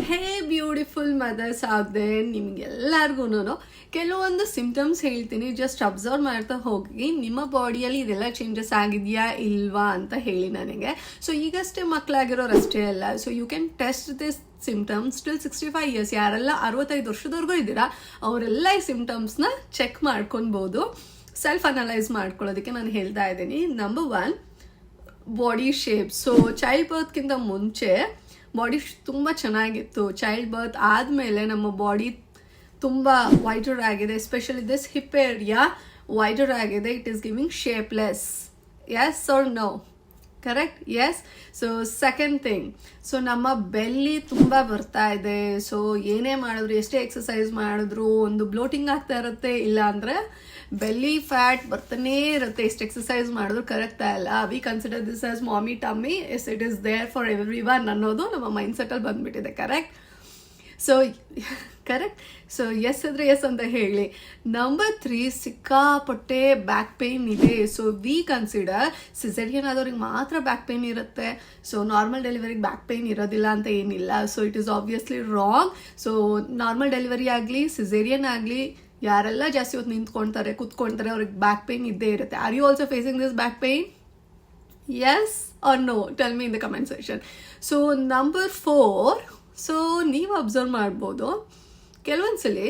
ಹೇ beautiful mother's ಆಗಿದೆ ನಿಮ್ಗೆಲ್ಲರಿಗೂ ಕೆಲವೊಂದು ಸಿಂಪ್ಟಮ್ಸ್ ಹೇಳ್ತೀನಿ, ಜಸ್ಟ್ ಅಬ್ಸರ್ವ್ ಮಾಡ್ತಾ ಹೋಗಿ ನಿಮ್ಮ ಬಾಡಿಯಲ್ಲಿ ಇದೆಲ್ಲ ಚೇಂಜಸ್ ಆಗಿದೆಯಾ ಇಲ್ವಾ ಅಂತ ಹೇಳಿ ನನಗೆ. ಸೊ ಈಗಷ್ಟೇ ಮಕ್ಕಳಾಗಿರೋರು ಅಷ್ಟೇ ಅಲ್ಲ, so you can test this symptoms till 65 years. ಯಾರೆಲ್ಲ 65 ವರ್ಷದವರೆಗೂ ಇದ್ದೀರಾ ಅವರೆಲ್ಲ ಈ ಸಿಂಪ್ಟಮ್ಸ್ನ ಚೆಕ್ ಮಾಡ್ಕೊಳ್ಬೋದು. ಸೆಲ್ಫ್ ಅನಲೈಸ್ ಮಾಡ್ಕೊಳ್ಳೋದಕ್ಕೆ ನಾನು ಹೇಳ್ತಾ ಇದ್ದೀನಿ. Number 1, body shape. So child ಬರ್ತ್ಗಿಂತ ಮುಂಚೆ ಬಾಡಿ ತುಂಬ ಚೆನ್ನಾಗಿತ್ತು. ಚೈಲ್ಡ್ ಬರ್ತ್ ಆದಮೇಲೆ ನಮ್ಮ ಬಾಡಿ ತುಂಬ ವೈಡರ್ ಆಗಿದೆ, especially this hip area wider ಆಗಿದೆ. It is giving shapeless. Yes or no? Correct? Yes. So second thing, so ನಮ್ಮ ಬೆಲ್ಲಿ ತುಂಬ ಬರ್ತಾ ಇದೆ. ಸೊ ಏನೇ ಮಾಡಿದ್ರು, ಎಷ್ಟೇ ಎಕ್ಸಸೈಸ್ ಮಾಡಿದ್ರು ಒಂದು ಬ್ಲೋಟಿಂಗ್ ಆಗ್ತಾ ಇರುತ್ತೆ, ಇಲ್ಲ ಅಂದರೆ ಬೆಲ್ಲಿ ಫ್ಯಾಟ್ ಬರ್ತಾನೇ ಇರುತ್ತೆ. ಎಷ್ಟು ಎಕ್ಸಸೈಸ್ ಮಾಡಿದ್ರು ಕರೆಕ್ಟಾ ಇಲ್ಲ. We consider this as mommy tummy. Yes, it is there for everyone ಅನ್ನೋದು ನಮ್ಮ ಮೈಂಡ್ಸೆಟ್ಟಲ್ಲಿ ಬಂದ್ಬಿಟ್ಟಿದೆ. Correct? So correct. So yes ಅಂದರೆ ಎಸ್ ಅಂತ ಹೇಳಿ. ನಂಬರ್ 3, ಸಿಕ್ಕಾಪಟ್ಟೆ ಬ್ಯಾಕ್ ಪೇಯ್ನ್ ಇದೆ. ಸೊ ವಿ ಕನ್ಸಿಡರ್ ಸಿಸೇರಿಯನ್ ಆದವ್ರಿಗೆ ಮಾತ್ರ ಬ್ಯಾಕ್ ಪೇಯ್ನ್ ಇರುತ್ತೆ. ಸೊ ನಾರ್ಮಲ್ ಡೆಲಿವರಿಗೆ ಬ್ಯಾಕ್ ಪೇಯ್ನ್ ಇರೋದಿಲ್ಲ ಅಂತ ಏನಿಲ್ಲ. So it is obviously wrong. So normal delivery ಆಗಲಿ ಸಿಸೇರಿಯನ್ ಆಗಲಿ ಯಾರೆಲ್ಲ ಜಾಸ್ತಿ ಹೊತ್ತು ನಿಂತ್ಕೊಳ್ತಾರೆ ಕೂತ್ಕೊಳ್ತಾರೆ ಅವ್ರಿಗೆ ಬ್ಯಾಕ್ ಪೇಯ್ನ್ ಇದ್ದೇ ಇರುತ್ತೆ. Are you also facing this back pain? Yes or no? Tell me in the comment section. So number 4, so ನೀವು ಅಬ್ಸರ್ವ್ ಮಾಡ್ಬೋದು, ಕೆಲವೊಂದ್ಸಲಿ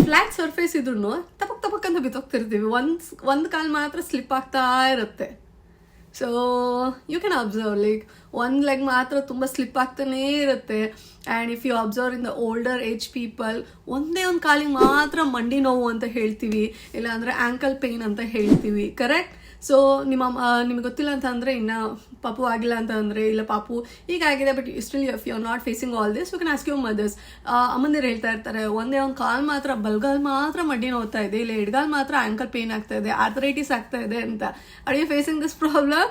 ಫ್ಲ್ಯಾಟ್ ಸರ್ಫೇಸ್ ಇದ್ರೂ ತಪಕ್ ಅಂತ ಬಿತ್ತೋಗ್ತಿರ್ತೀವಿ. ಒಂದು ಕಾಲು ಮಾತ್ರ ಸ್ಲಿಪ್ ಆಗ್ತಾ ಇರುತ್ತೆ. So you can observe, like ಒಂದು ಲೆಗ್ ಮಾತ್ರ ತುಂಬ ಸ್ಲಿಪ್ ಆಗ್ತಾನೇ ಇರುತ್ತೆ. And if you observe in the older age people, ಒಂದೇ ಒಂದು ಕಾಲಿಗೆ ಮಾತ್ರ ಮಂಡಿ ನೋವು ಅಂತ ಹೇಳ್ತೀವಿ, ಇಲ್ಲಾಂದರೆ ಆ್ಯಂಕಲ್ ಪೇಯ್ನ್ ಅಂತ ಹೇಳ್ತೀವಿ. ಕರೆಕ್ಟ್? ಸೊ ನಿಮಗೆ ಗೊತ್ತಿಲ್ಲ ಅಂತ ಅಂದರೆ, ಇನ್ನು ಪಾಪು ಆಗಿಲ್ಲ ಅಂತ ಅಂದರೆ, ಇಲ್ಲ ಪಾಪು ಹೀಗಾಗಿದೆ but still if you are not facing all this, you can ask your mothers. ಅಮ್ಮಂದಿರು ಹೇಳ್ತಾ ಇರ್ತಾರೆ, ಒಂದೇ ಒಂದು ಕಾಲು ಮಾತ್ರ ಬಲ್ಗಾಲ್ ಮಾತ್ರ ಮಂಡಿ ನೋವ್ತಾ ಇದೆ, ಇಲ್ಲ ಎಡ್ಗಾಲ್ ಮಾತ್ರ ಆ್ಯಂಕಲ್ ಪೇಯ್ನ್ ಆಗ್ತಾ ಇದೆ, ಆರ್ಥರೈಟಿಸ್ ಆಗ್ತಾ ಇದೆ ಅಂತ. Are you facing this problem?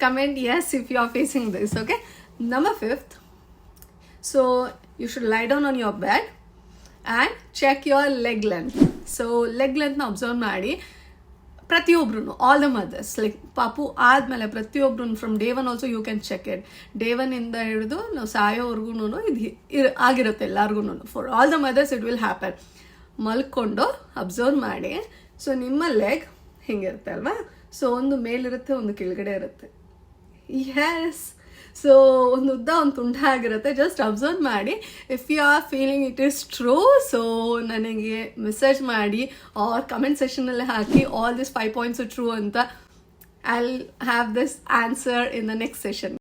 Comment yes if you are facing this. Okay. Number 5, so you should lie down on your bed and check your leg length. So leg length na observe ಮಾಡಿ ಪ್ರತಿಯೊಬ್ರು, all the mother's, like ಪಾಪು ಆದಮೇಲೆ ಪ್ರತಿಯೊಬ್ರು from day 1 also you can check it. Day 1 ಇಂದ ಹಿಡಿದು ನಾವು ಸಾಯೋವರೆಗೂ ಇದು ಆಗಿರುತ್ತೆ ಎಲ್ಲರಿಗೂ. For all the mothers it will happen. ಮಲ್ಕೊಂಡು ಅಬ್ಸರ್ವ್ ಮಾಡಿ. ಸೊ ನಿಮ್ಮ ಲೆಗ್ ಹಿಂಗಿರುತ್ತೆ ಅಲ್ವಾ? ಸೊ ಒಂದು ಮೇಲಿರುತ್ತೆ, ಒಂದು ಕೆಳಗಡೆ ಇರುತ್ತೆ. ಎಸ್. ಸೊ ಒಂದು ಉದ್ದ ಒಂದು ತುಂಡ ಆಗಿರುತ್ತೆ. ಜಸ್ಟ್ ಅಬ್ಸರ್ವ್ ಮಾಡಿ. If you are feeling it is true, so ನನಗೆ ಮೆಸೇಜ್ ಮಾಡಿ ಆರ್ ಕಮೆಂಟ್ ಸೆಷನಲ್ಲೇ ಹಾಕಿ ಆಲ್ ದಿಸ್ 5 ಪಾಯಿಂಟ್ಸ್ ಟ್ರೂ ಅಂತ. I will have this answer in the next session.